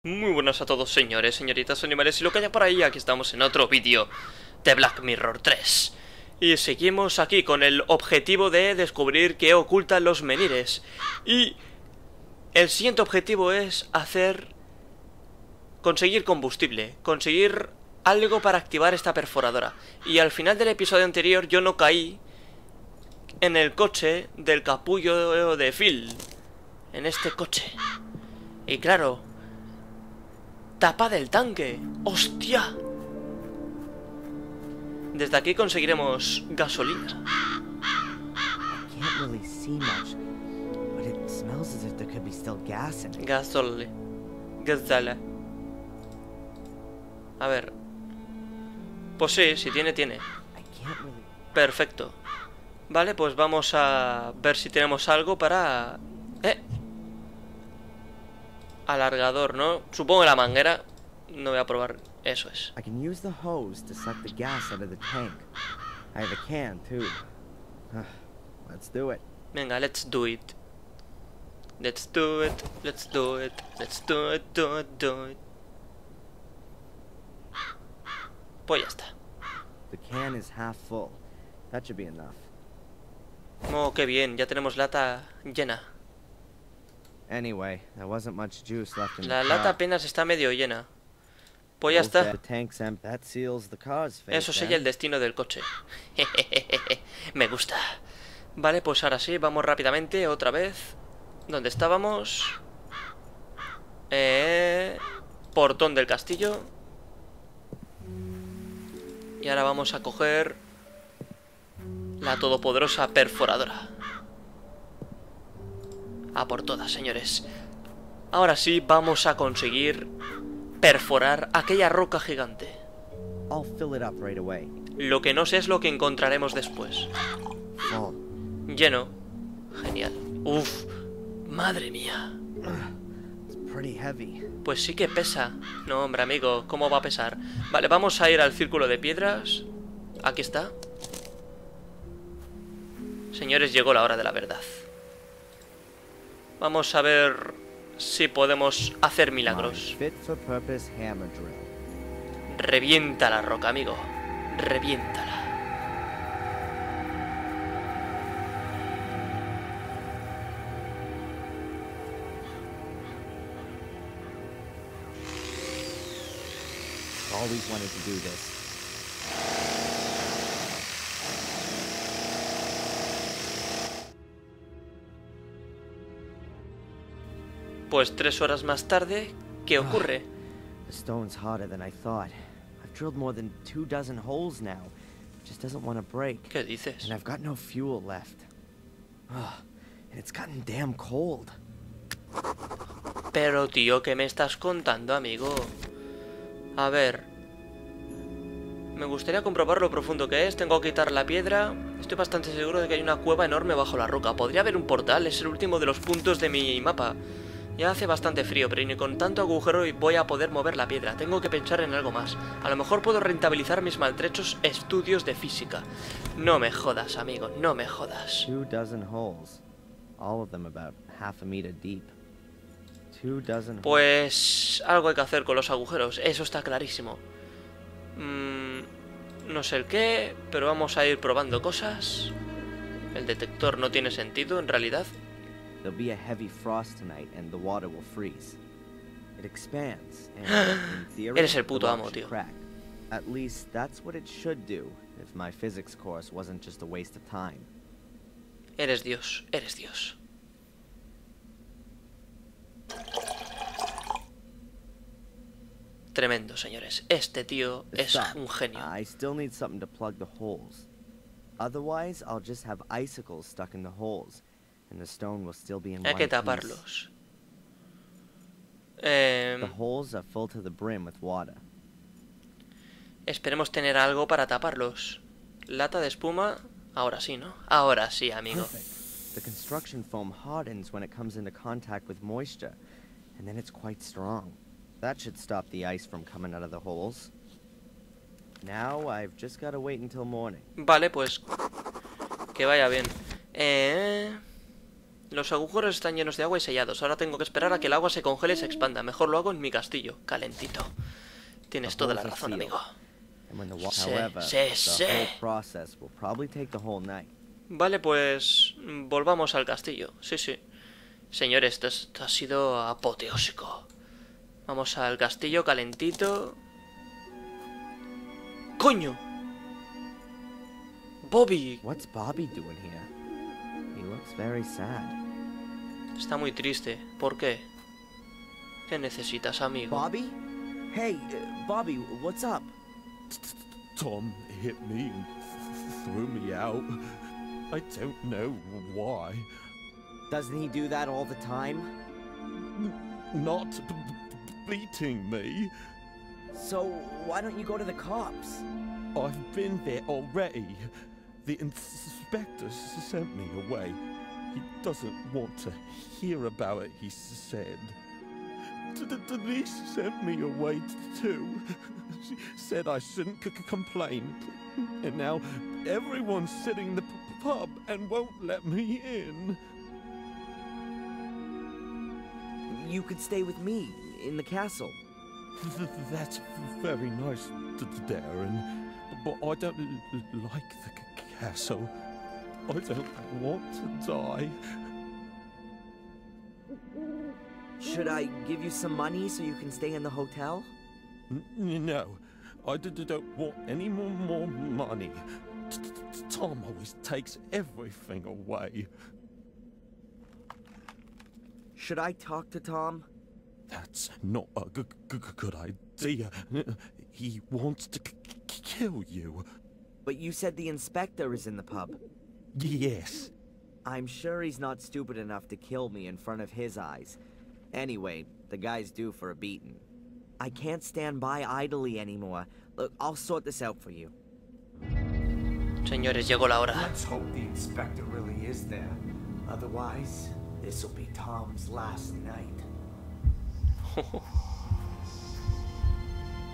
Muy buenas a todos, señores, señoritas, animales y lo que haya por ahí. Aquí estamos en otro vídeo de Black Mirror 3. Y seguimos aquí con el objetivo de descubrir qué ocultan los menires. Y el siguiente objetivo es conseguir combustible, conseguir algo para activar esta perforadora. Y al final del episodio anterior yo no caí en el coche del capullo de Phil. En este coche. Y claro, tapa del tanque. ¡Hostia! Desde aquí conseguiremos gasolina. Gasole. A ver. Pues sí, si tiene, tiene. Perfecto. Vale, pues vamos a ver si tenemos algo para... Alargador, ¿no? Supongo que la manguera. No voy a probar. Eso es. I can use the hose to suck the gas out of the tank. I have a can too. Let's do it. Venga, let's do it. Let's do it. Let's do it. Let's do it. Do it. Pues ya está. The can is half full. That should be enough. Oh, qué bien. Ya tenemos lata llena. Anyway, there wasn't much juice left in La the lata car. apenas está medio llena. Pues ya está. That seals the car's fate, Eso sella el destino del coche. Me gusta. Vale, pues ahora sí, vamos rápidamente otra vez. ¿Dónde estábamos? Portón del castillo. Y ahora vamos a coger la todopoderosa perforadora. A por todas, señores. Ahora sí, vamos a conseguir perforar aquella roca gigante. I'll fill it up right away. Lo que no sé es lo que encontraremos después. Lleno. Genial. Uf, madre mía. It's pretty heavy. Pues sí que pesa. No, hombre, amigo, ¿cómo va a pesar? Vale, vamos a ir al círculo de piedras. Aquí está. Señores, llegó la hora de la verdad. Vamos a ver si podemos hacer milagros. Revienta la roca, amigo. Reviéntala. Always wanted to do this. Pues 3 horas más tarde, ¿qué ocurre? The stone's harder than I thought. I've drilled more than 24 holes now. It just doesn't want to break. ¿Qué dices? And I've got no fuel left. And it's gotten damn cold. Pero tío, ¿qué me estás contando, amigo? A ver. Me gustaría comprobar lo profundo que es. Tengo que quitar la piedra. Estoy bastante seguro de que hay una cueva enorme bajo la roca. Podría haber un portal, es el último de los puntos de mi mapa. Ya hace bastante frío, pero ni con tanto agujero voy a poder mover la piedra. Tengo que pensar en algo más. A lo mejor puedo rentabilizar mis maltrechos estudios de física. No me jodas, amigo, no me jodas. 24 holes. All of them about half a meter deep. 24 holes. Pues algo hay que hacer con los agujeros, eso está clarísimo. No sé el qué, pero vamos a ir probando cosas. El detector no tiene sentido en realidad. There'll be a heavy frost tonight and the water will freeze. It expands and in theory, Eres el puto the amo, rock should tío. crack. At least that's what it should do if my physics course wasn't just a waste of time. Eres Dios, eres Dios. Tremendo, señores. Este tío es Stop. un genio. I still need something to plug the holes. Otherwise, I'll just have icicles stuck in the holes. And the stone will still be in Hay one que piece. taparlos. The holes are full to the brim with water. Esperemos tener algo para taparlos. Lata de espuma. Ahora sí, ¿no? Ahora sí, amigo. Perfect. The construction foam hardens when it comes into contact with moisture, and then it's quite strong. That should stop the ice from coming out of the holes. Now I've just got to wait until morning. Vale, pues que vaya bien. Los agujeros están llenos de agua y sellados. Ahora tengo que esperar a que el agua se congele y se expanda. Mejor lo hago en mi castillo, calentito. Tienes toda la razón, amigo. Sí. Vale, pues volvamos al castillo. Sí. Señores, esto ha sido apoteósico. Vamos al castillo calentito. ¡Coño! Bobby. What's Bobby doing here? He looks very sad. Está muy triste. ¿Por qué? ¿Qué necesitas, amigo? Bobby? Hey, Bobby, what's up? Tom hit me and threw me out. I don't know why. Doesn't he do that all the time? Not beating me. So, why don't you go to the cops? I've been there already. The inspector sent me away. He doesn't want to hear about it, he said. Denise sent me away too. She said I shouldn't complain. And now everyone's sitting in the pub and won't let me in. You could stay with me in the castle. That's very nice, Darren. But I don't like the castle. I don't want to die. Should I give you some money so you can stay in the hotel? No, I don't want any more money. Tom always takes everything away. Should I talk to Tom? That's not a good idea. He wants to kill you. But you said the inspector is in the pub. Yes. I'm sure he's not stupid enough to kill me in front of his eyes. Anyway, the guy's due for a beating. I can't stand by idly anymore. Look, I'll sort this out for you. Señores, llegó la hora. Let's hope the inspector really is there. Otherwise, this'll be Tom's last night.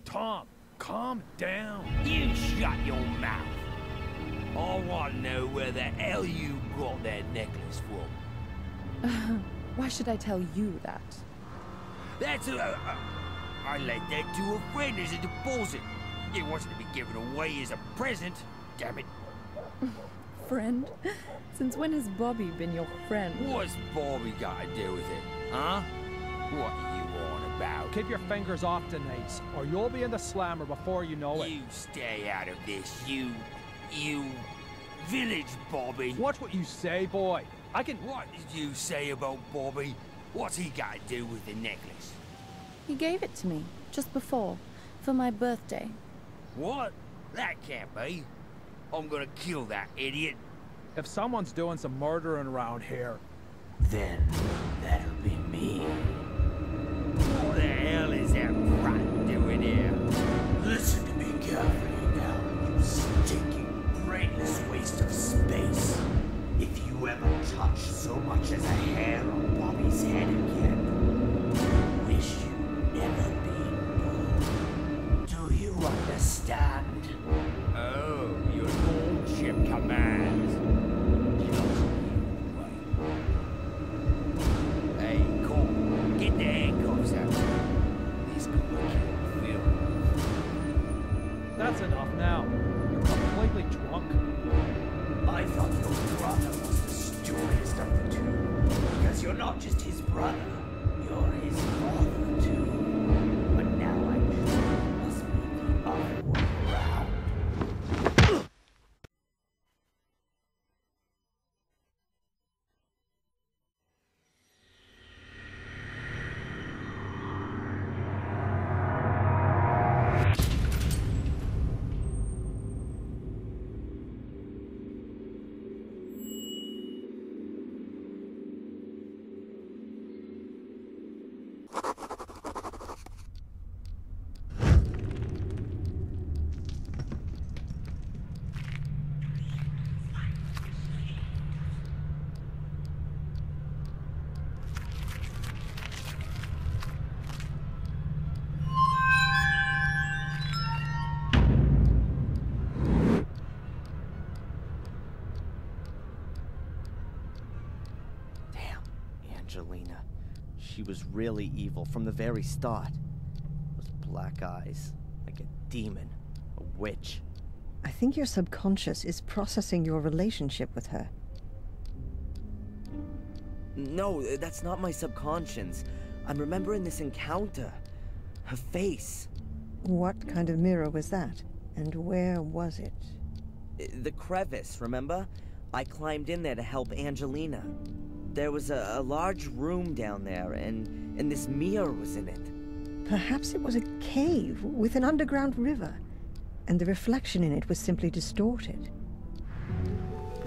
Tom, calm down. You shut your mouth. I want to know where the hell you got that necklace from. Why should I tell you that? That's I lent that to a friend as a deposit. It wasn't to be given away as a present. Damn it. Friend? Since when has Bobby been your friend? What's Bobby got to do with it, huh? What are you on about? Keep your fingers off Denise, or you'll be in the slammer before you know it. You stay out of this, you village Bobby. Watch what you say, boy. I can... What did you say about Bobby? What's he got to do with the necklace? He gave it to me, just before, for my birthday. What? That can't be. I'm gonna kill that idiot. If someone's doing some murdering around here... Then, that'll be me. What the hell is that rat doing here? Listen to me carefully now, you stinking, brainless waste of space. If you ever touch so much as a hair on Bobby's head again, I wish you'd never been born. Do you understand? Oh, your lordship commands. Hey, come, get the handcuffs out. This could kill Phil. That's enough now. You're completely drunk. I thought your brother was the stupidest of the two. Because you're not just his brother, you're his father too. But now I'm sure it must be the other way around. Angelina. She was really evil from the very start. Those black eyes, like a demon, a witch. I think your subconscious is processing your relationship with her. No, that's not my subconscious. I'm remembering this encounter. Her face. What kind of mirror was that? And where was it? The crevice, remember? I climbed in there to help Angelina. There was a large room down there, and this mirror was in it. Perhaps it was a cave with an underground river, and the reflection in it was simply distorted.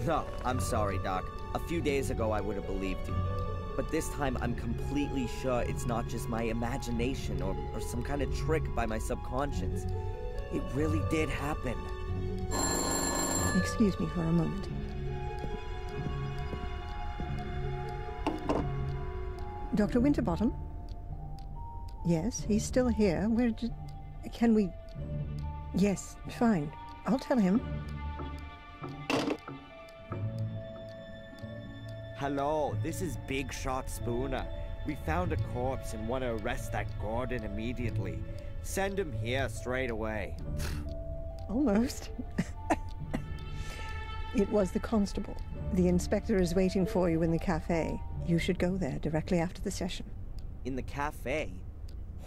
No, I'm sorry, Doc. A few days ago I would have believed you. But this time I'm completely sure it's not just my imagination or some kind of trick by my subconscious. It really did happen. Excuse me for a moment. Dr. Winterbottom? Yes, he's still here. Where did... Can we... Yes, fine. I'll tell him. Hello, this is Big Shot Spooner. We found a corpse and want to arrest that Gordon immediately. Send him here straight away. Almost. It was the constable. The inspector is waiting for you in the cafe. You should go there directly after the session. In the cafe?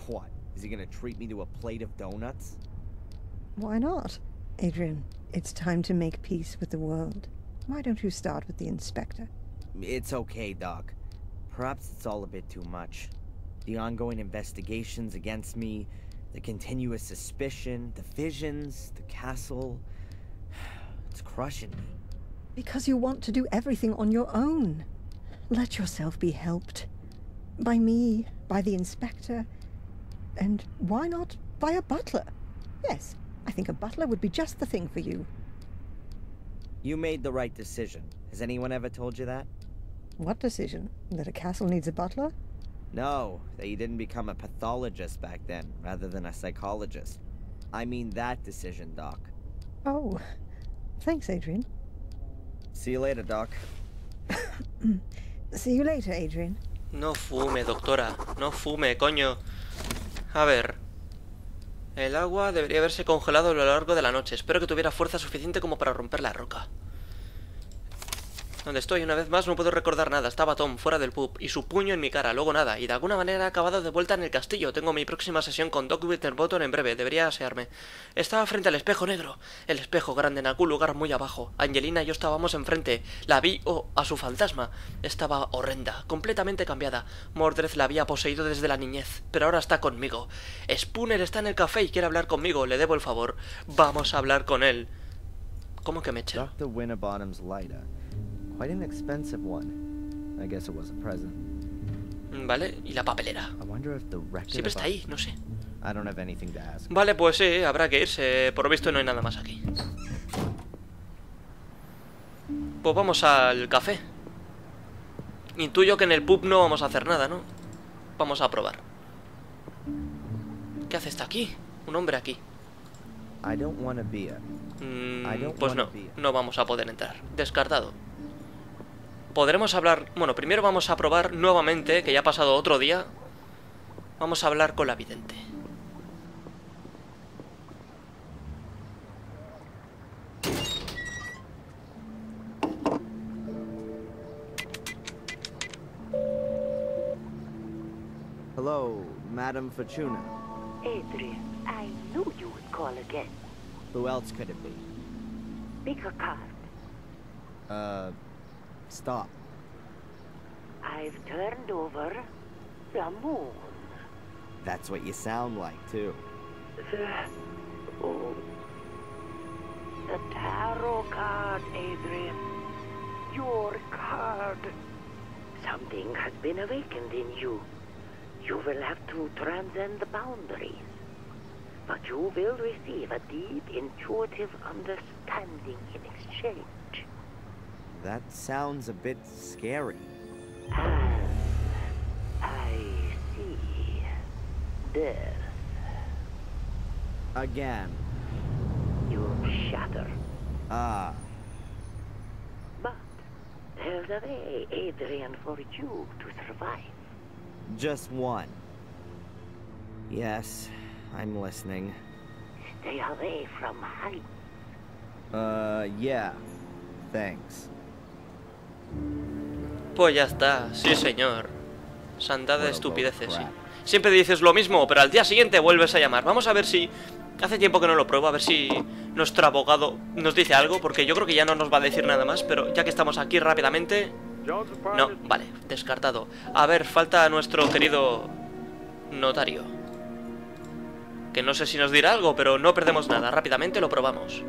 What? Is he gonna treat me to a plate of donuts? Why not? Adrian, it's time to make peace with the world. Why don't you start with the inspector? It's okay, Doc. Perhaps it's all a bit too much. The ongoing investigations against me, the continuous suspicion, the visions, the castle... It's crushing me. Because you want to do everything on your own. Let yourself be helped. By me, by the inspector, and why not by a butler? Yes, I think a butler would be just the thing for you. You made the right decision. Has anyone ever told you that? What decision? That a castle needs a butler? No, that you didn't become a pathologist back then, rather than a psychologist. I mean that decision, Doc. Oh, thanks, Adrian. See you later, Doc. See you later, Adrian. No fume, doctora. No fume, coño. A ver. El agua debería haberse congelado a lo largo de la noche. Espero que tuviera fuerza suficiente como para romper la roca. Donde estoy, una vez más, no puedo recordar nada. Estaba Tom fuera del pub y su puño en mi cara, luego nada. Y de alguna manera he acabado de vuelta en el castillo. Tengo mi próxima sesión con Doc Winterbottom en breve. Debería asearme. Estaba frente al espejo negro. El espejo grande en algún lugar muy abajo. Angelina y yo estábamos enfrente. La vi a su fantasma. Estaba horrenda, completamente cambiada. Mordred la había poseído desde la niñez, pero ahora está conmigo. Spooner está en el café y quiere hablar conmigo. Le debo el favor. Vamos a hablar con él. ¿Cómo que me echa? Dr. Winterbottom's lighter. Quite an expensive one. I guess it was a present. Vale, y la papelera. I wonder if the record Siempre está about- ahí, no sé. I don't have anything to ask. Vale, pues sí, habrá que irse. Por lo visto no hay nada más aquí. Pues vamos al café. Intuyo que en el pub no vamos a hacer nada, ¿no? Vamos a probar. ¿Qué hace este aquí? Un hombre aquí. I don't want a beer. Pues no, no vamos a poder entrar. Descartado. Podremos hablar... Bueno, primero vamos a probar nuevamente, que ya ha pasado otro día. Vamos a hablar con la vidente. Hello, Madam Fortuna. Adrian, I knew you would call again. Who else could it be? Pick a card. Stop. I've turned over the moon. That's what you sound like, too. The tarot card, Adrian. Your card. Something has been awakened in you. You will have to transcend the boundaries. But you will receive a deep, intuitive understanding in exchange. That sounds a bit scary. And I see death. Again. You shatter. Ah. But There's a way, Adrian, for you to survive. Just one. Yes, I'm listening. Stay away from heights. Yeah. Thanks. Pues ya está, sí señor. Sandada de estupideces, sí. Siempre dices lo mismo, pero al día siguiente vuelves a llamar. Vamos a ver si... Hace tiempo que no lo pruebo, a ver si nuestro abogado nos dice algo, porque yo creo que ya no nos va a decir nada más, pero ya que estamos aquí rápidamente... No, vale, descartado. A ver, falta nuestro querido notario. Que no sé si nos dirá algo, pero no perdemos nada. Rápidamente lo probamos.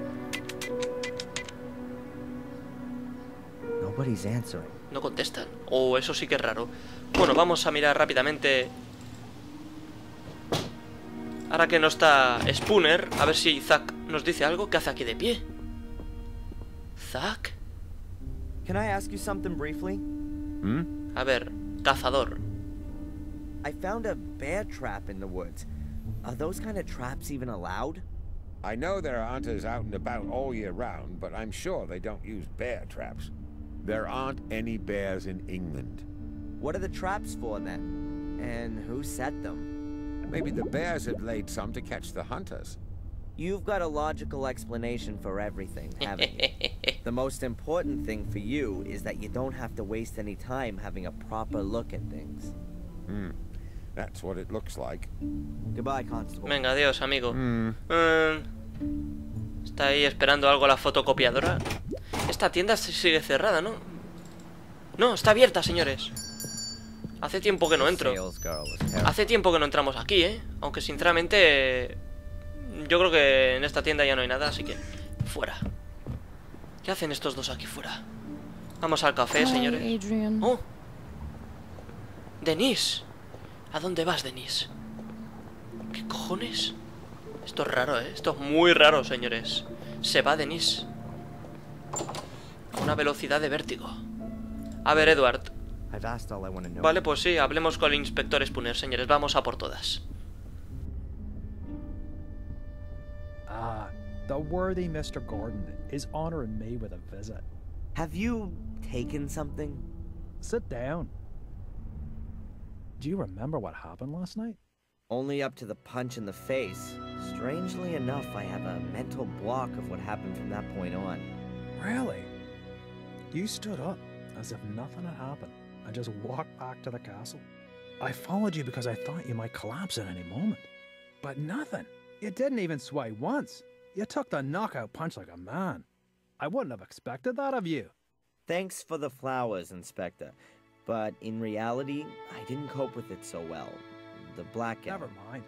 Nobody's answering. No contestan. Oh, eso sí que es raro. Bueno, vamos a mirar rápidamente. Ahora que no está Spooner, a ver si Zack nos dice algo. ¿Qué hace aquí de pie? ¿Zack? Can I ask you something briefly? A ver, cazador. I found a bear trap in the woods. Are those kind of traps even allowed? I know there are hunters out and about all year round, but I'm sure they don't use bear traps. There aren't any bears in England. What are the traps for then? And who set them? Maybe the bears have laid some to catch the hunters. You've got a logical explanation for everything, haven't you? The most important thing for you is that you don't have to waste any time having a proper look at things. That's what it looks like. Goodbye, Constable. Venga, adiós, amigo. Está ahí esperando algo la fotocopiadora. Esta tienda sigue cerrada, ¿no? No, está abierta, señores. Hace tiempo que no entro. Hace tiempo que no entramos aquí, ¿eh? Aunque sinceramente yo creo que en esta tienda ya no hay nada, así que fuera. ¿Qué hacen estos dos aquí fuera? Vamos al café, señores. Adrian. Oh, Denise. ¿A dónde vas, Denise? ¿Qué cojones? Esto es raro, ¿eh? Esto es muy raro, señores. Se va Denise a una velocidad de vértigo. A ver, Edward. Vale, pues sí, hablemos con el inspector Spooner, señores. Vamos a por todas. The worthy Mr. Gordon is honoring me with a visit. Have you taken something? Sit down. Do you remember what happened last night? Only up to the punch in the face. Strangely enough, I have a mental block of what happened from that point on. Really? You stood up as if nothing had happened and just walked back to the castle. I followed you because I thought you might collapse at any moment. But nothing. You didn't even sway once. You took the knockout punch like a man. I wouldn't have expected that of you. Thanks for the flowers, Inspector. But in reality, I didn't cope with it so well. The blackout. Never mind.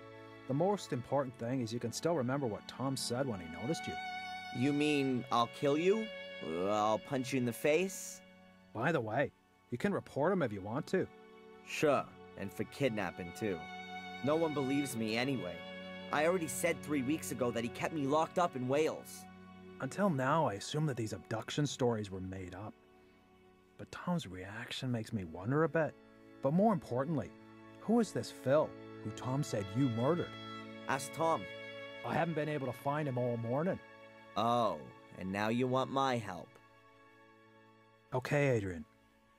The most important thing is you can still remember what Tom said when he noticed you. You mean I'll kill you? I'll punch you in the face? By the way, you can report him if you want to. Sure, and for kidnapping too. No one believes me anyway. I already said 3 weeks ago that he kept me locked up in Wales. Until now, I assumed that these abduction stories were made up. But Tom's reaction makes me wonder a bit. But more importantly, who is this Phil, who Tom said you murdered? Ask Tom. I haven't been able to find him all morning. Oh, and now you want my help. Okay, Adrian.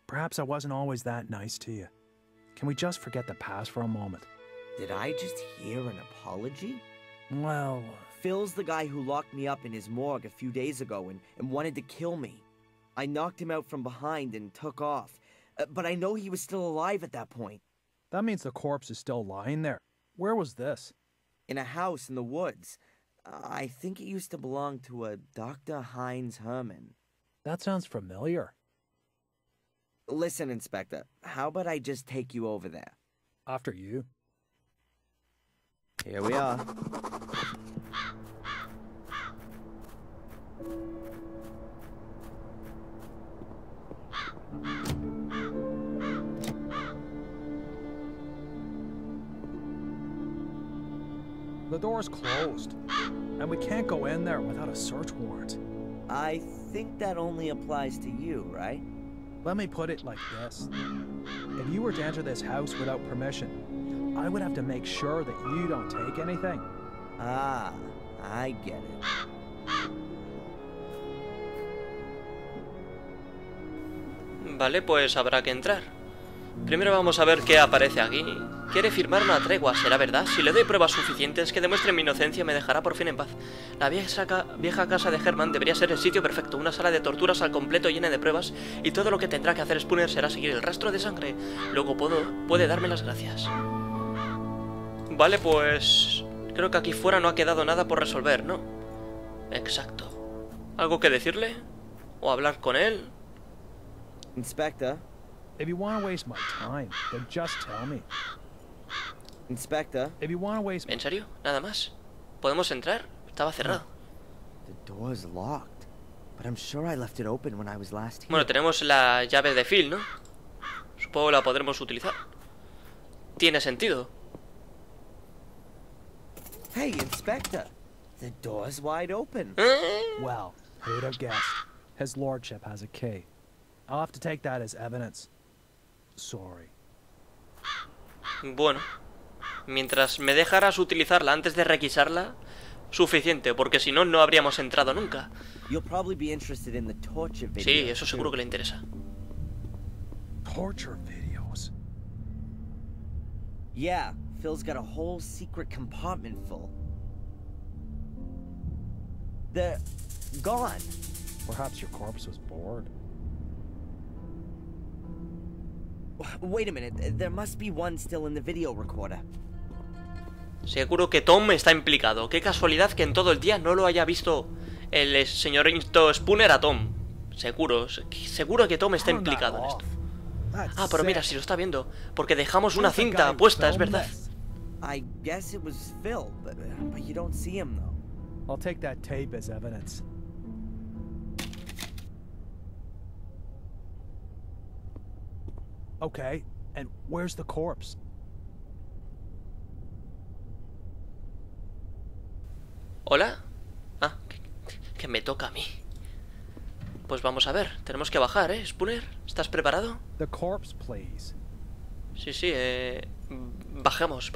Perhaps I wasn't always that nice to you. Can we just forget the past for a moment? Did I just hear an apology? Well, Phil's the guy who locked me up in his morgue a few days ago and wanted to kill me. I knocked him out from behind and took off. But I know he was still alive at that point. that means the corpse is still lying there. Where was this? In a house in the woods. I think it used to belong to a Dr. Heinz Herman. That sounds familiar. Listen, Inspector, how about I just take you over there? After you. Here we are. The door's closed, and we can't go in there without a search warrant. I think that only applies to you, right? Let me put it like this. If you were to enter this house without permission, I would have to make sure that you don't take anything. Ah, I get it. Vale, pues habrá que entrar. Primero vamos a ver qué aparece aquí. Quiere firmar una tregua, ¿será verdad? Si le doy pruebas suficientes que demuestren mi inocencia, me dejará por fin en paz. La vieja casa de Herman debería ser el sitio perfecto. Una sala de torturas al completo llena de pruebas. Y todo lo que tendrá que hacer Spooner será seguir el rastro de sangre. Luego puede darme las gracias. Vale, pues... creo que aquí fuera no ha quedado nada por resolver, ¿no? Exacto. ¿Algo que decirle? ¿O hablar con él? Inspector? If you want to waste my time, then just tell me. Inspector? If you want to waste... ¿En serio? ¿Nada más? ¿Podemos entrar? Estaba cerrado. The door's locked, but I'm sure I left it open when I was last here. Bueno, tenemos la llave de Phil, ¿no? Supongo que la podremos utilizar. Tiene sentido. Hey, Inspector! The door's wide open. Well, who'd have guessed? His lordship has a key. I'll have to take that as evidence. Sorry. Bueno, mientras me dejaras utilizarla antes de requisarla, suficiente, porque si no, no habríamos entrado nunca. You'll probably be interested in the torture videos. Sí, eso seguro que le interesa. Torture videos? Yeah, Phil's got a whole secret compartment full. They're gone. Perhaps your corpse was bored. Wait a minute, there must be one still in the video recorder. Seguro que Tom está implicado. Qué casualidad que en todo el día no lo haya visto el señorito Spooner a Tom. Seguro que Tom está implicado en esto. Ah, pero mira, si lo está viendo. Porque dejamos una cinta puesta, es verdad. I guess it was Phil, but you don't see him though. I'll take that tape as evidence. Okay, and where's the corpse? ¿Hola? Ah, que me toca a mí. Pues vamos a ver, tenemos que bajar, ¿eh? Spooner, ¿estás preparado? The corpse, please. Sí, bajamos.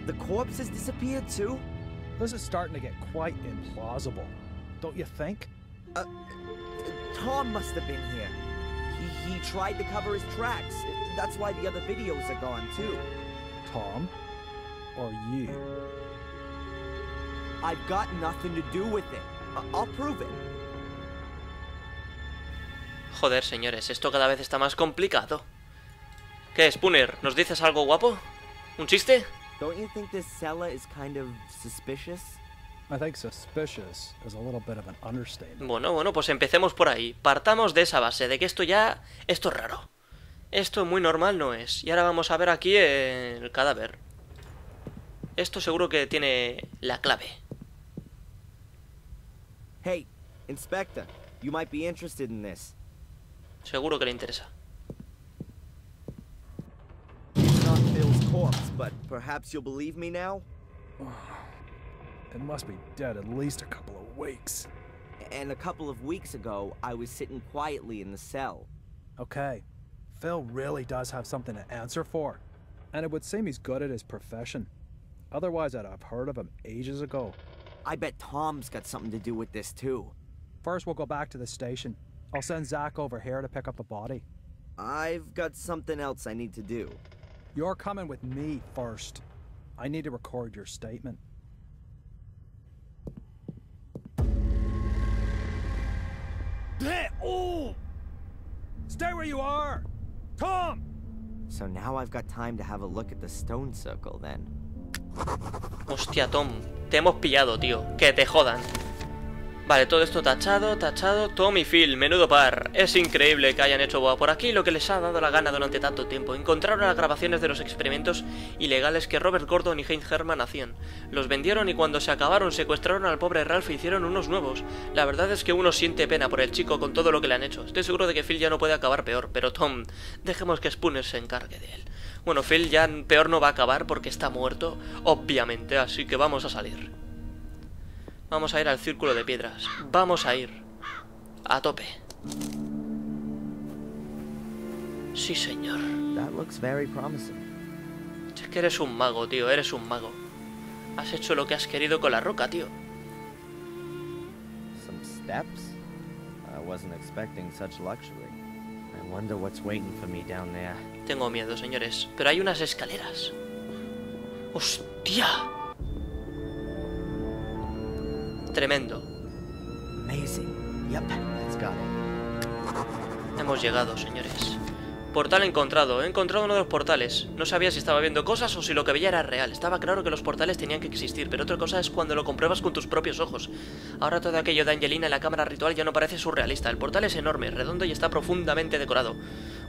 The corpse has disappeared too? This is starting to get quite implausible, don't you think? Tom must have been here. He tried to cover his tracks. That's why the other videos are gone too. Tom? Or you? I've got nothing to do with it. I'll prove it. Joder, señores, esto cada vez está más complicado. ¿Qué, Spooner? ¿Nos dices algo guapo? ¿Un chiste? Don't you think this cellar is kind of suspicious? I think suspicious is a little bit of an understatement. Bueno, pues empecemos por ahí. Partamos de esa base, de que esto es raro. Esto muy normal no es. Y ahora vamos a ver aquí el cadáver. Esto seguro que tiene la clave. Hey, Inspector, you might be interested in this. Seguro que le interesa. It's not Phil's corpse, but perhaps you'll believe me now? It must be dead at least a couple of weeks. And a couple of weeks ago, I was sitting quietly in the cell. Okay, Phil really does have something to answer for. And it would seem he's good at his profession. Otherwise, I'd have heard of him ages ago. I bet Tom's got something to do with this too. First, we'll go back to the station. I'll send Zach over here to pick up the body. I've got something else I need to do. You're coming with me first. I need to record your statement. Oh! Stay where you are! Tom! So now I've got time to have a look at the stone circle then. Hostia, Tom, te hemos pillado, tío. Que te jodan. Vale, todo esto tachado. Tom y Phil, menudo par. Es increíble que hayan hecho por aquí lo que les ha dado la gana durante tanto tiempo. Encontraron las grabaciones de los experimentos ilegales que Robert Gordon y Heinz Herman hacían. Los vendieron y cuando se acabaron secuestraron al pobre Ralph e hicieron unos nuevos. La verdad es que uno siente pena por el chico con todo lo que le han hecho. Estoy seguro de que Phil ya no puede acabar peor, pero Tom, dejemos que Spooner se encargue de él. Bueno, Phil ya peor no va a acabar porque está muerto, obviamente, así que vamos a salir. Vamos a ir al círculo de piedras. Vamos a ir a tope. Sí, señor. That looks very promising. Es que eres un mago, tío, eres un mago. Has hecho lo que has querido con la roca, tío. Some steps? I wasn't expecting such luxury. I wonder what's waiting for me down there. Tengo miedo, señores. Pero hay unas escaleras. ¡Hostia! Tremendo. Amazing. Yep, let's go. Hemos llegado, señores. Portal encontrado. He encontrado uno de los portales. No sabía si estaba viendo cosas o si lo que veía era real. Estaba claro que los portales tenían que existir, pero otra cosa es cuando lo compruebas con tus propios ojos. Ahora todo aquello de Angelina en la cámara ritual ya no parece surrealista. El portal es enorme, redondo y está profundamente decorado.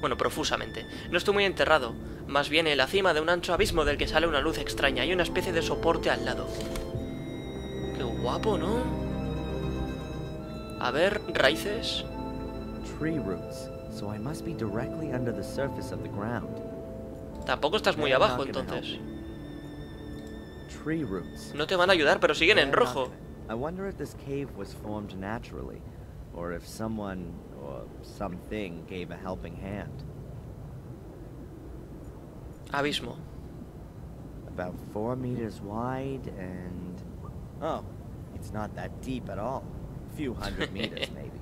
Bueno, profusamente. No estoy muy enterrado. Más bien en la cima de un ancho abismo del que sale una luz extraña. Hay una especie de soporte al lado. Qué guapo, ¿no? A ver, raíces. Tree roots. So I must be directly under the surface of the ground. Tampoco estás muy abajo, entonces. Tree roots. No te van a ayudar, pero siguen en rojo. I wonder if this cave was formed naturally, or if someone or something gave a helping hand. Abismo. About 4 meters wide and... Oh, it's not that deep at all. A few hundred meters, maybe.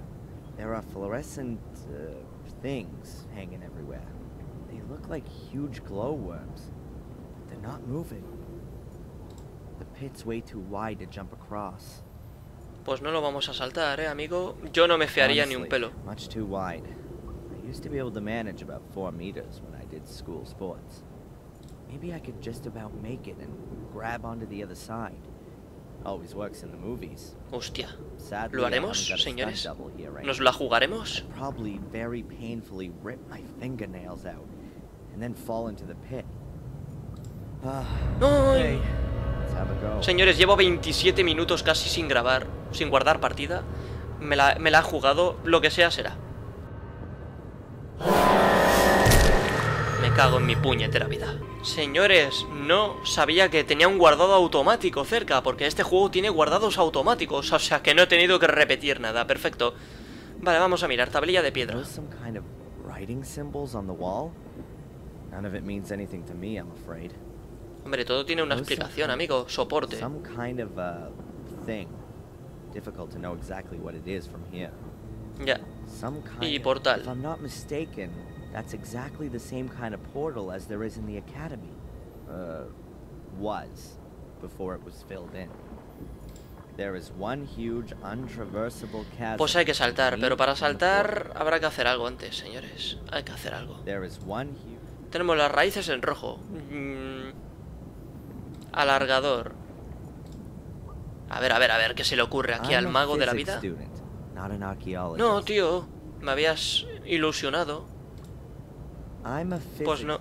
There are fluorescent things hanging everywhere. They look like huge glowworms. They're not moving. The pit's way too wide to jump across. Pues no lo vamos a saltar, amigo. Yo no me fiaría ni un pelo. Much too wide. I used to be able to manage about 4 meters when I did school sports. Maybe I could just about make it and grab onto the other side. Always works in the movies. Hostia. Sadly, ¿Lo haremos, señores? ¿Nos la jugaremos? I'd probably very painfully rip my fingernails out and then fall into the pit. ¡Ay! Let's have a go. Señores, llevo 27 minutos casi sin grabar, sin guardar partida. Me la he jugado, lo que sea será. Me cago en mi puñetera vida. Señores, no sabía que tenía un guardado automático cerca, porque este juego tiene guardados automáticos, o sea que no he tenido que repetir nada. Perfecto. Vale, vamos a mirar, tablilla de piedra. Some kind of writing symbols on the wall? None of it means anything to me, I'm afraid. Hombre, todo tiene una explicación, amigo. Soporte. Some kind of thing. Difficult to know exactly what it is from here. Ya. Y portal. If I'm not mistaken, that's exactly the same kind of portal as there is in the academy. Was before it was filled in. There is one huge untraversable chasm. Pues hay que saltar, pero para saltar habrá que hacer algo antes, señores. Hay que hacer algo. There is one huge... Tenemos las raíces en rojo. Alargador. A ver, ¿qué se le ocurre aquí al mago de la vida? No, tío, me habías ilusionado. Pues no.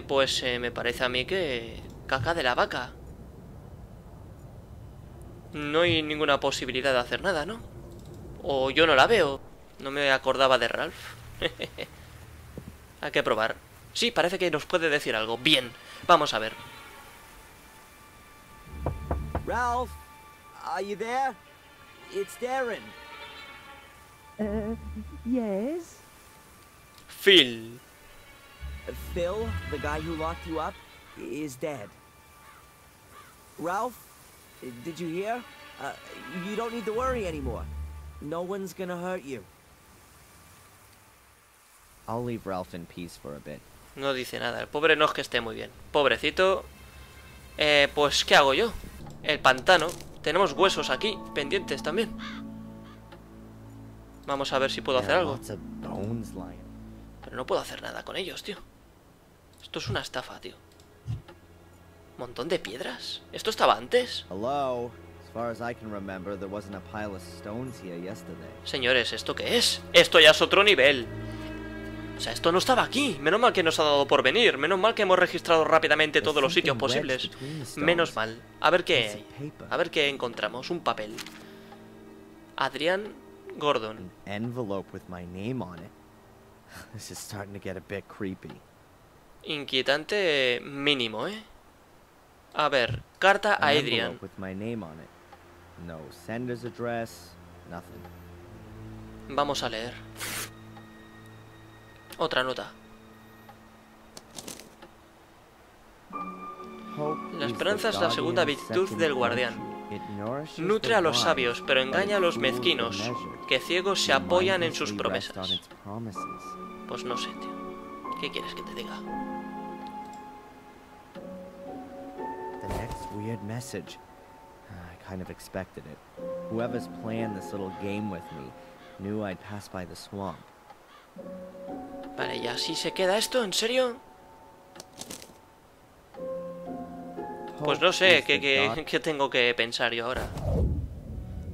Pues me parece a mí que... caca de la vaca. No hay ninguna posibilidad de hacer nada, ¿no? O yo no la veo. No me acordaba de Ralph. Hay que probar. Sí, parece que nos puede decir algo. Bien, vamos a ver. Ralph, are you there? It's Darren. Yes? Phil. Phil, the guy who locked you up, is dead. Ralph, did you hear? You don't need to worry anymore. No one's gonna hurt you. I'll leave Ralph in peace for a bit. No dice nada. El pobre no es que esté muy bien. Pobrecito. Pues, ¿qué hago yo? El pantano. Tenemos huesos aquí, pendientes también. Vamos a ver si puedo hacer algo. Pero no puedo hacer nada con ellos, tío. Esto es una estafa, tío. Montón de piedras. ¿Esto estaba antes? Señores, ¿esto qué es? Esto ya es otro nivel. O sea, esto no estaba aquí. Menos mal que nos ha dado por venir. Menos mal que hemos registrado rápidamente todos los sitios posibles. Menos mal. A ver qué hay. A ver qué encontramos. Un papel. Adrián Gordon. Inquietante mínimo, ¿eh? A ver, carta a Adrián. Vamos a leer. Otra nota. La esperanza es la segunda virtud del guardián. Nutre a los sabios, pero engaña a los mezquinos, que ciegos se apoyan en sus promesas. Pues no sé, tío. ¿Qué quieres que te diga? The next weird message. I kind of expected it. Whoever's planned this little game with me knew I'd pass by the swamp. Vale, ¿y así se queda esto? ¿En serio? Pues no sé qué tengo que pensar yo ahora.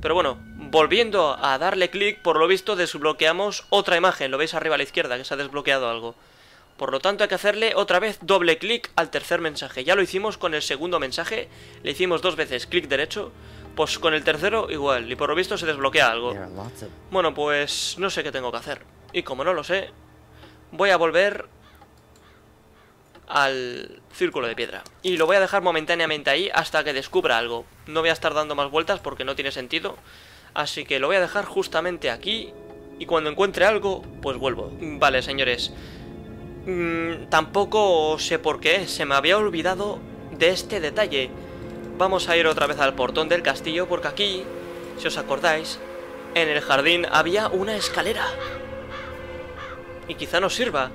Pero bueno, volviendo a darle clic, por lo visto desbloqueamos otra imagen. Lo veis arriba a la izquierda, que se ha desbloqueado algo. Por lo tanto hay que hacerle otra vez doble clic al tercer mensaje. Ya lo hicimos con el segundo mensaje. Le hicimos 2 veces clic derecho. Pues con el tercero igual. Y por lo visto se desbloquea algo. Bueno, pues no sé qué tengo que hacer. Y como no lo sé, voy a volver al círculo de piedra. Y lo voy a dejar momentáneamente ahí hasta que descubra algo. No voy a estar dando más vueltas porque no tiene sentido. Así que lo voy a dejar justamente aquí. Y cuando encuentre algo, pues vuelvo. Vale, señores. Tampoco sé por qué. Se me había olvidado de este detalle. Vamos a ir otra vez al portón del castillo. Porque aquí, si os acordáis, en el jardín había una escalera. Y quizá nos sirva.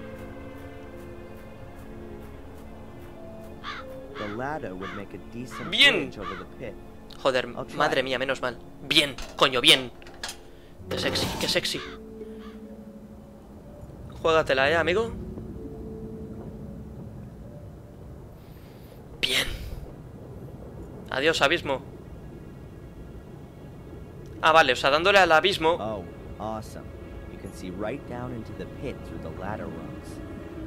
Bien. Joder, madre mía, menos mal. Bien, coño, bien. Qué sexy, qué sexy. Juégatela, amigo. Bien. Adiós, abismo. Ah, vale, o sea, dándole al abismo. Oh, awesome. You can see right down into the pit through the ladder rungs.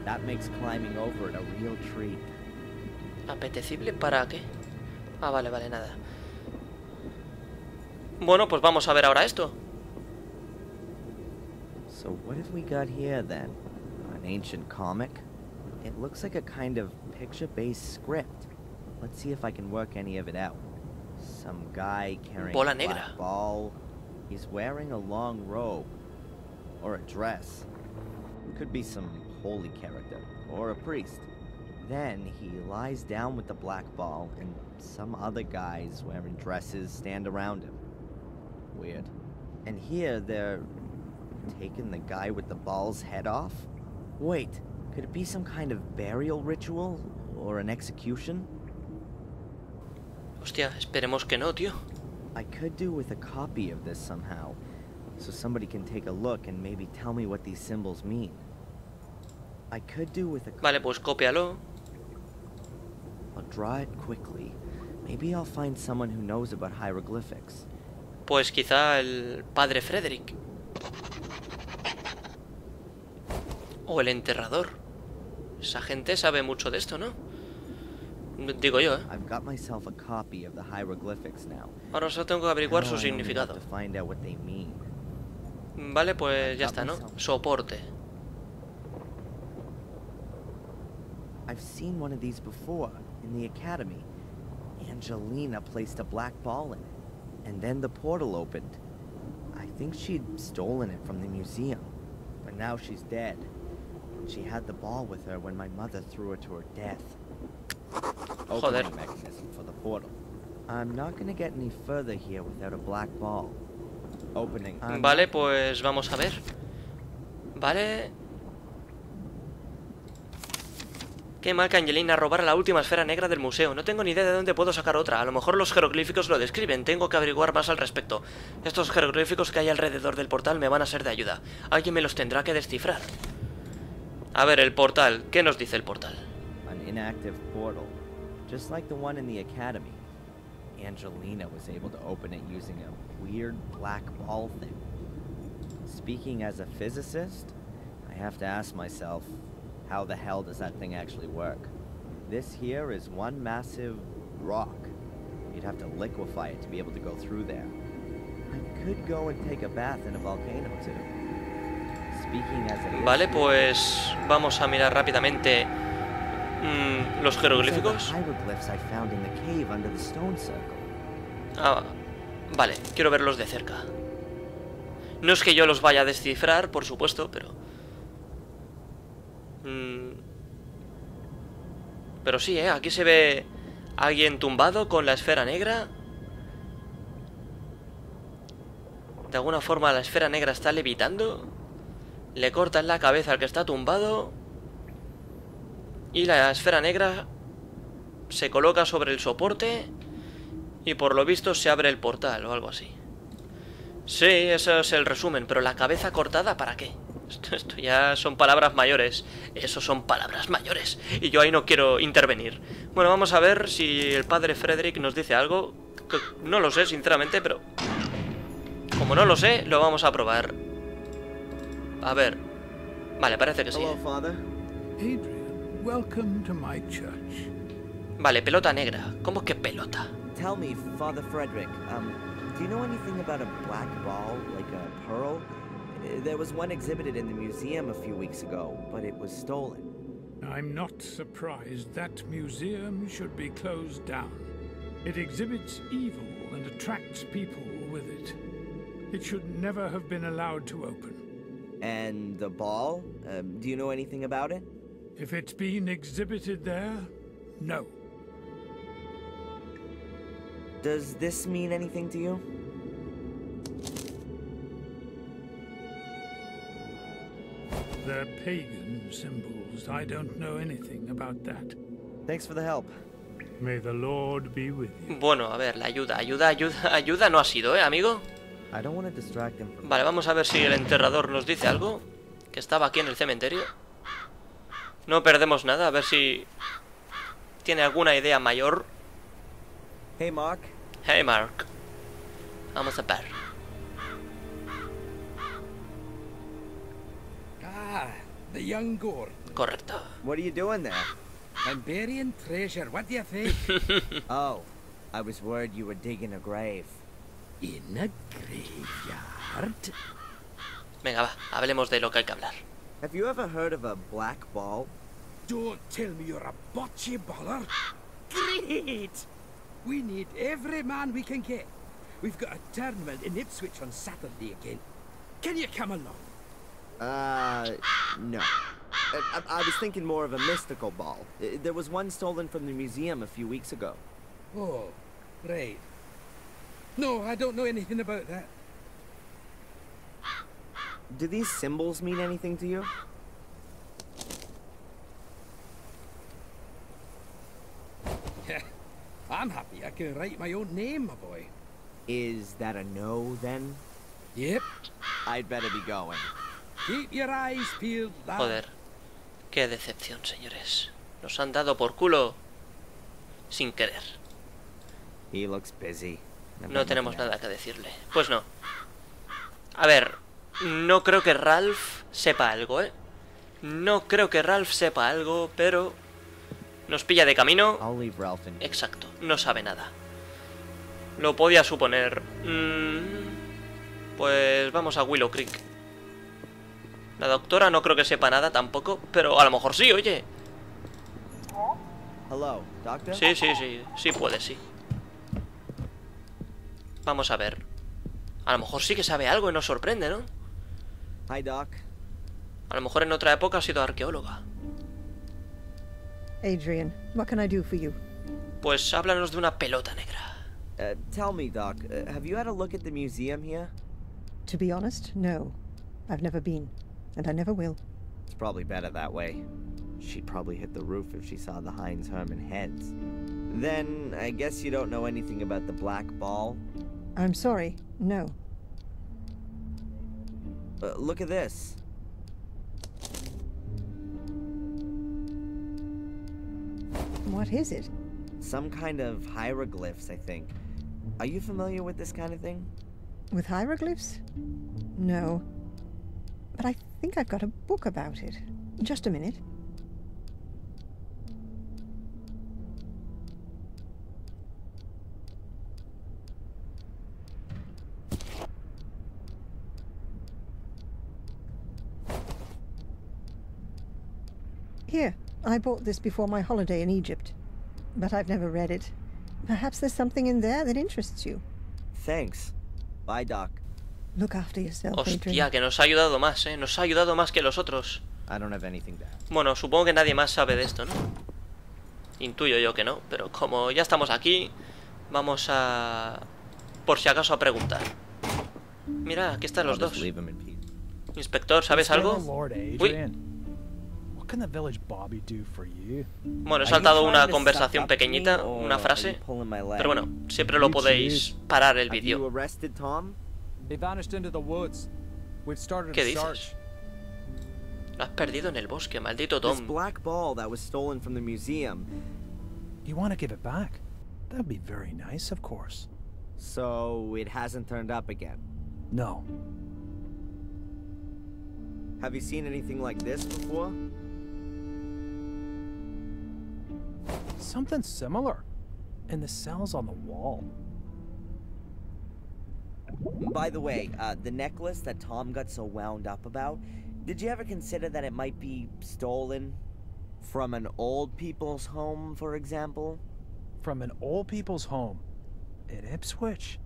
That makes climbing over it a real treat. ¿Apetecible para qué? Ah, vale, vale, nada. Bueno, pues vamos a ver ahora esto. So what have we got here then? An ancient comic? It looks like a kind of picture-based script. Let's see if I can work any of it out. Some guy carrying a black ball. He's wearing a long robe. Or a dress. Could be some holy character. Or a priest. Then he lies down with the black ball, and some other guys wearing dresses stand around him. Weird. And here they're taking the guy with the ball's head off? Wait, could it be some kind of burial ritual? Or an execution? Hostia, esperemos que no, tío. I could do with a copy of this somehow, so somebody can take a look and maybe tell me what these symbols mean. I could do with a... Vale, pues cópialo. I'll draw it quickly. Maybe I'll find someone who knows about hieroglyphics. Pues quizá el padre Frederick. O el enterrador. Esa gente sabe mucho de esto, ¿no? Digo yo, ¿eh? I've got myself a copy of the hieroglyphics now. Ahora solo tengo que averiguar su significado. Vale, pues ya está, ¿no? Soporte. I've seen one of these before in the academy. Angelina placed a black ball in it, and then the portal opened. I think she'd stolen it from the museum, but now she's dead. She had the ball with her when my mother threw her to her death. Joder. Mechanism for the portal. I'm not gonna get any further here without a black ball. Opening. Vale, pues vamos a ver. Vale. Qué mal que Angelina robara la última esfera negra del museo. No tengo ni idea de dónde puedo sacar otra. A lo mejor los jeroglíficos lo describen. Tengo que averiguar más al respecto. Estos jeroglíficos que hay alrededor del portal me van a ser de ayuda. Alguien me los tendrá que descifrar. A ver, el portal. ¿Qué nos dice el portal? An inactive portal, just like the one in the academy. Angelina was able to open it using a weird black ball thing. Speaking as a physicist, I have to ask myself, how the hell does that thing actually work? This here is one massive rock. You'd have to liquefy it to be able to go through there. I could go and take a bath in a volcano too. Speaking as a... Vale, pues vamos a mirar rápidamente los jeroglíficos. Ah, vale, quiero verlos de cerca. No es que yo los vaya a descifrar, por supuesto, pero... Pero sí, aquí se ve Alguien tumbado con la esfera negra. De alguna forma la esfera negra está levitando. Le cortan la cabeza al que está tumbado. Y la esfera negra se coloca sobre el soporte. Y por lo visto se abre el portal o algo así. Sí, eso es el resumen. Pero la cabeza cortada, ¿para qué? Esto ya son palabras mayores. Eso son palabras mayores. Y yo ahí no quiero intervenir. Bueno, vamos a ver si el padre Frederick nos dice algo. Que no lo sé, sinceramente, pero... como no lo sé, lo vamos a probar. A ver. Vale, parece que sí. Hello, Father. Adrian, welcome to my church. Vale, pelota negra. ¿Cómo es que pelota? Tell me, Father Frederick, do you know anything about a black ball, like a pearl? There was one exhibited in the museum a few weeks ago, but it was stolen. I'm not surprised that museum should be closed down. It exhibits evil and attracts people with it. It should never have been allowed to open. And the ball? Do you know anything about it? If it's been exhibited there, no. Does this mean anything to you? They're pagan symbols. I don't know anything about that. Thanks for the help. May the Lord be with you. Bueno, a ver, la ayuda no ha sido, amigo. I don't want to distract him from... Vale, vamos a ver si el enterrador nos dice algo. Que estaba aquí en el cementerio. No perdemos nada, a ver si tiene alguna idea mayor. Hey, Mark. Hey, Mark. Vamos a ver. Ah, the young Gordon. Correcto. What are you doing there? I'm burying treasure. What do you think? Oh, I was worried you were digging a grave. In a graveyard? Venga, va, hablemos de lo que hay que hablar. Have you ever heard of a black ball? Don't tell me you're a bocce baller. Great! We need every man we can get. We've got a tournament in Ipswich on Saturday again. Can you come along? No. I was thinking more of a mystical ball. There was one stolen from the museum a few weeks ago. Oh, right. No, I don't know anything about that. Do these symbols mean anything to you? I'm happy I can write my own name, my boy. Is that a no, then? Yep. I'd better be going. Keep your eyes peeled, lad. Joder. Qué decepción, señores. Nos han dado por culo sin querer. He looks busy. No tenemos nada que decirle. Pues no. A ver, no creo que Ralph sepa algo, ¿eh? No creo que Ralph sepa algo, pero nos pilla de camino. Exacto, no sabe nada. Lo podía suponer. Pues vamos a Willow Creek. La doctora no creo que sepa nada tampoco, pero a lo mejor sí, oye. Hello, doctor? Sí, sí, sí, sí puede, sí. Vamos a ver. A lo mejor sí que sabe algo y nos sorprende, ¿no? Hi, Doc. A lo mejor en otra época ha sido arqueóloga. Adrian, what can I do for you? Pues háblanos de una pelota negra. Tell me, Doc, have you had a look at the museum here? To be honest, no. I've never been, and I never will. It's probably better that way. She'd probably hit the roof if she saw the Heinz Hermann heads. Then, I guess you don't know anything about the black ball? I'm sorry, no. Look at this. What is it? Some kind of hieroglyphs, I think. Are you familiar with this kind of thing? With hieroglyphs? No. But I think I've got a book about it. Just a minute. Here, I bought this before my holiday in Egypt. But I've never read it. Perhaps there's something in there that interests you. Thanks. Bye, Doc. Look after yourself, Hostia, Adrian. que nos ha ayudado más, ¿eh? Nos ha ayudado más que los otros. I don't have anything to add. Bueno, supongo que nadie más sabe de esto, ¿no? Intuyo yo que no, pero como ya estamos aquí, vamos a... por si acaso a preguntar. Mira, aquí están los dos. Inspector, ¿sabes algo? Uy. Bueno, he saltado una conversación pequeñita, una frase, pero bueno, siempre lo podéis parar el vídeo. ¿Qué dices? Lo has perdido en el bosque, maldito Tom. This black ball that was stolen from the museum. You want to give it back? That'd be very nice, of course. So it hasn't turned up again? No. Have you seen anything like this before? Something similar. In the cells on the wall. By the way, the necklace that Tom got so wound up about, did you ever consider that it might be stolen? From an old people's home, for example? From an old people's home? In Ipswich?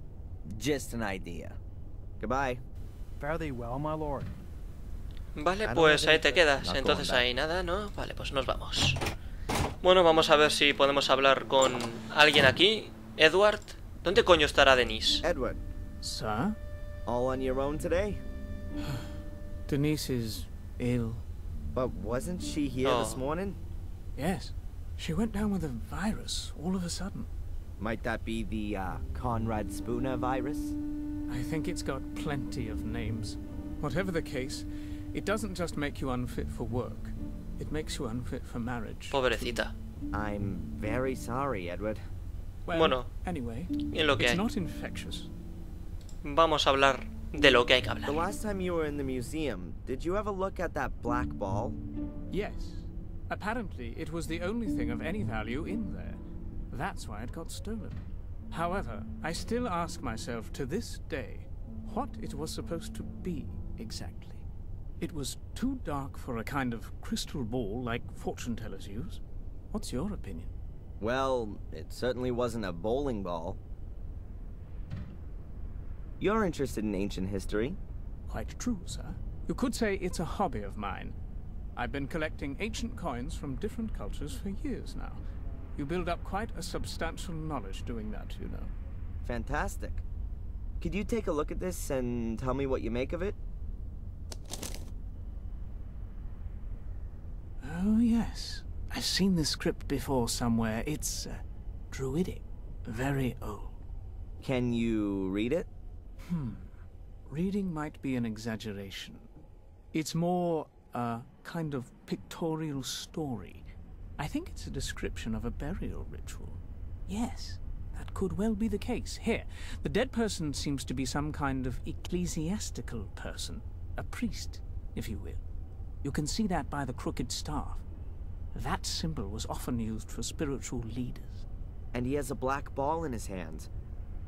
Just an idea. Goodbye. Fare thee well, my lord. Vale, pues ahí te quedas. Entonces ahí nada, ¿no? Vale, pues nos vamos. Bueno, vamos a ver si podemos hablar con alguien aquí. Edward, ¿dónde coño estará Denise? Edward. Sir? All on your own today? Denise is ill. But wasn't she here this morning? Yes. She went down with a virus all of a sudden. Might that be the Conrad Spooner virus? I think it's got plenty of names. Whatever the case, it doesn't just make you unfit for work. It makes you unfit for marriage. Pobrecita. I'm very sorry, Edward. Well, bueno, anyway, en lo que it's hay. not infectious. Vamos a hablar de lo que hay que hablar. The last time you were in the museum, did you ever look at that black ball? Yes. Apparently, it was the only thing of any value in there. That's why it got stolen. However, I still ask myself to this day what it was supposed to be exactly. It was too dark for a kind of crystal ball like fortune tellers use. What's your opinion? Well, it certainly wasn't a bowling ball. You're interested in ancient history? Quite true, sir. You could say it's a hobby of mine. I've been collecting ancient coins from different cultures for years now. You build up quite a substantial knowledge doing that, you know. Fantastic. Could you take a look at this and tell me what you make of it? Oh, yes. I've seen this script before somewhere. It's druidic. Very old. Can you read it? Reading might be an exaggeration. It's more a kind of pictorial story. I think it's a description of a burial ritual. Yes, that could well be the case. Here, the dead person seems to be some kind of ecclesiastical person. A priest, if you will. You can see that by the crooked staff. That symbol was often used for spiritual leaders. And he has a black ball in his hand.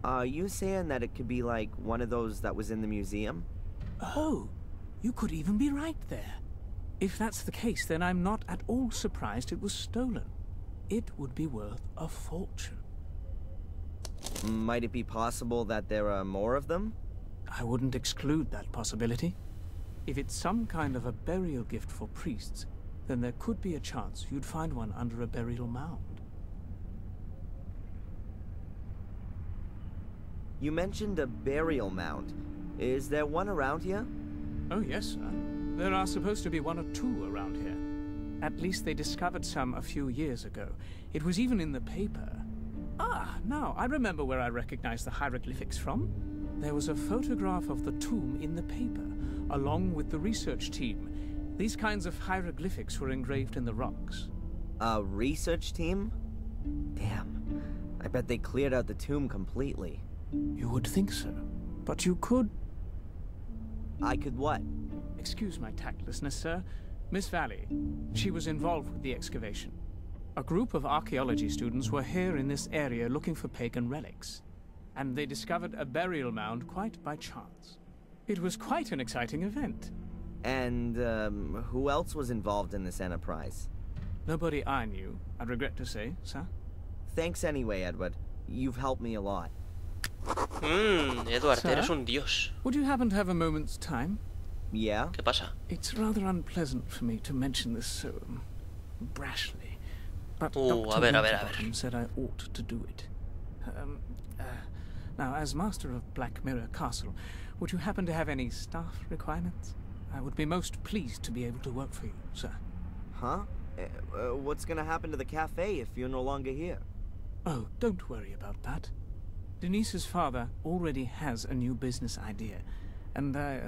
Are you saying that it could be like one of those that was in the museum? Oh, you could even be right there. If that's the case, then I'm not at all surprised it was stolen. It would be worth a fortune. Might it be possible that there are more of them? I wouldn't exclude that possibility. If it's some kind of a burial gift for priests, then there could be a chance you'd find one under a burial mound. You mentioned a burial mound. Is there one around here? Oh, yes, sir. There are supposed to be one or two around here. At least they discovered some a few years ago. It was even in the paper. Ah, now I remember where I recognized the hieroglyphics from. There was a photograph of the tomb in the paper, along with the research team. These kinds of hieroglyphics were engraved in the rocks. A research team? Damn. I bet they cleared out the tomb completely. You would think so. But you could... I could what? Excuse my tactlessness, sir. Miss Valley, she was involved with the excavation. A group of archaeology students were here in this area looking for pagan relics, and they discovered a burial mound quite by chance. It was quite an exciting event. And, who else was involved in this enterprise? Nobody I knew, I regret to say, sir. Thanks anyway, Edward. You've helped me a lot. Edward, Sir? eres un dios. Would you happen to have a moment's time? Yeah? ¿Qué pasa? It's rather unpleasant for me to mention this so brashly, But a ver. Dr. said I ought to do it. Now, as master of Black Mirror Castle, would you happen to have any staff requirements? I would be most pleased to be able to work for you, sir. Huh? What's gonna happen to the cafe if you're no longer here? Oh, don't worry about that. Denise's father already has a new business idea, and I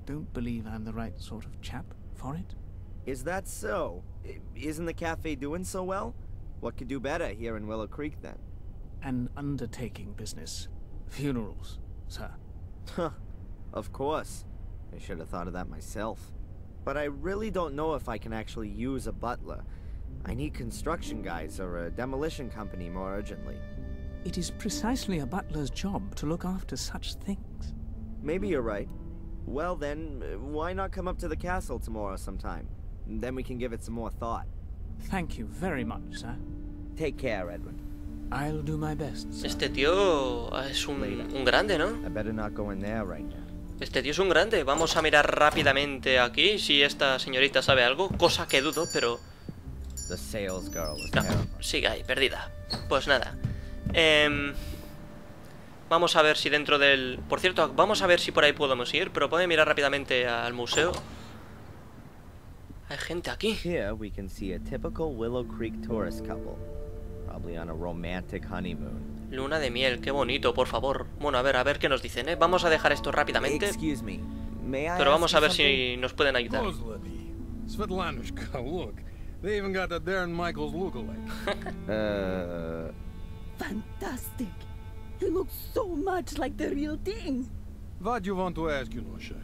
don't believe I'm the right sort of chap for it. Is that so? Isn't the cafe doing so well? What could do better here in Willow Creek, then? An undertaking business. Funerals, sir. Huh. Of course. I should have thought of that myself. But I really don't know if I can actually use a butler. I need construction guys or a demolition company more urgently. It is precisely a butler's job to look after such things. Maybe you're right. Well then, why not come up to the castle tomorrow sometime? Then we can give it some more thought. Thank you very much, sir. Take care, Edward. I'll do my best, sir. Este tío es un grande, ¿no? I better not go in there right now. Este tío es un grande. Vamos a mirar rápidamente aquí si esta señorita sabe algo, cosa que dudo, pero... The sales girl is no, terrible. sigue ahí, perdida. Pues nada. Vamos a ver si dentro del... Por cierto, vamos a ver si por ahí podemos ir, pero puede mirar rápidamente al museo. Hay gente aquí. Here we can see a typical Willow Creek tourist couple, probably on a romantic honeymoon. Luna de miel, qué bonito, por favor. Bueno, a ver qué nos dicen, ¿eh? Vamos a dejar esto rápidamente. Excuse me. May I Pero vamos a ver ask you si nos pueden ayudar. Svetlanushka, look. They even got the Darren Michaels lookalike. Fantastic. He looks so much like the real thing. What you want to ask, you know, Shay?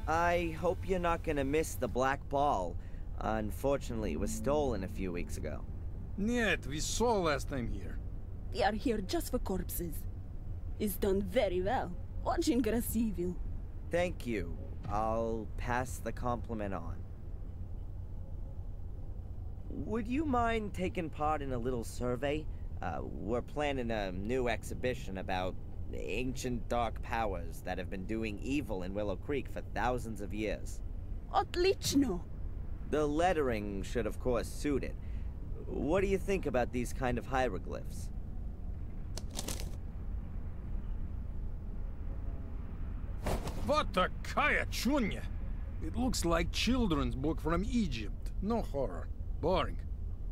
I hope you're not gonna miss the black ball. Unfortunately, it was stolen a few weeks ago. Нет, we saw last time here. We are here just for corpses. It's done very well. Очень красиво. Thank you. I'll pass the compliment on. Would you mind taking part in a little survey? We're planning a new exhibition about ancient dark powers that have been doing evil in Willow Creek for thousands of years. Отлично. The lettering should of course suit it. What do you think about these kind of hieroglyphs? What a kaya chunya! It looks like children's book from Egypt. No horror. Boring.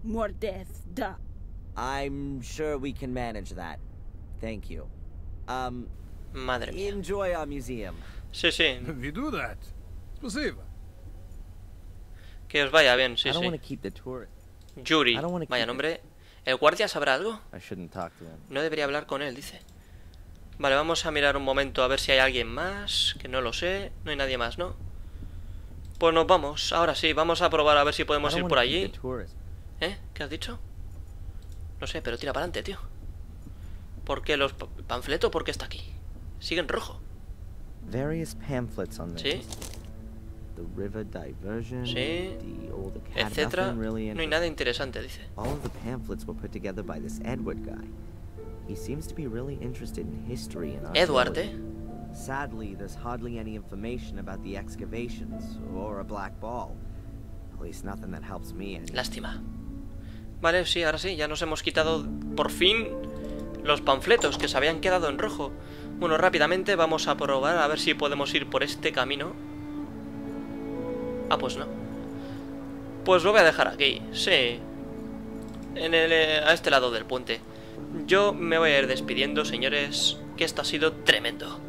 More death, duh. I'm sure we can manage that. Thank you. Madre mía. Enjoy our museum. Sí, sí. We do that. Спасибо. Que os vaya bien, sí, I don't want sí. to keep the tourist. Yuri, I don't wanna vaya keep nombre. ¿El guardia sabrá algo? I shouldn't talk to him. No debería hablar con él, dice. Vale, vamos a mirar un momento a ver si hay alguien más. Que no lo sé. No hay nadie más, ¿no? Pues nos vamos. Ahora sí, vamos a probar a ver si podemos ir por allí. ¿Eh? ¿Qué has dicho? No sé, pero tira para adelante, tío. ¿Por qué los panfletos? ¿Por qué está aquí? Sigue en rojo. Various pamphlets on Sí. The river diversion, Sí. Etcétera. No hay nada interesante, dice. All of the pamphlets were put together by this Edward guy. He seems to be really interested in history and Edward, ¿eh? Sadly, there's hardly any information about the excavations or a black ball. At least nothing that helps me. Lástima. Vale, sí, ahora sí, ya nos hemos quitado por fin los panfletos que se habían quedado en rojo. Bueno, rápidamente vamos a probar a ver si podemos ir por este camino. Ah, pues no. Pues lo voy a dejar aquí, sí. A este lado del puente. Yo me voy a ir despidiendo, señores, que esto ha sido tremendo.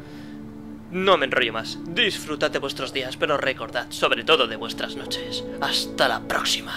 No me enrollo más. Disfrutad de vuestros días, pero recordad sobre todo de vuestras noches. Hasta la próxima.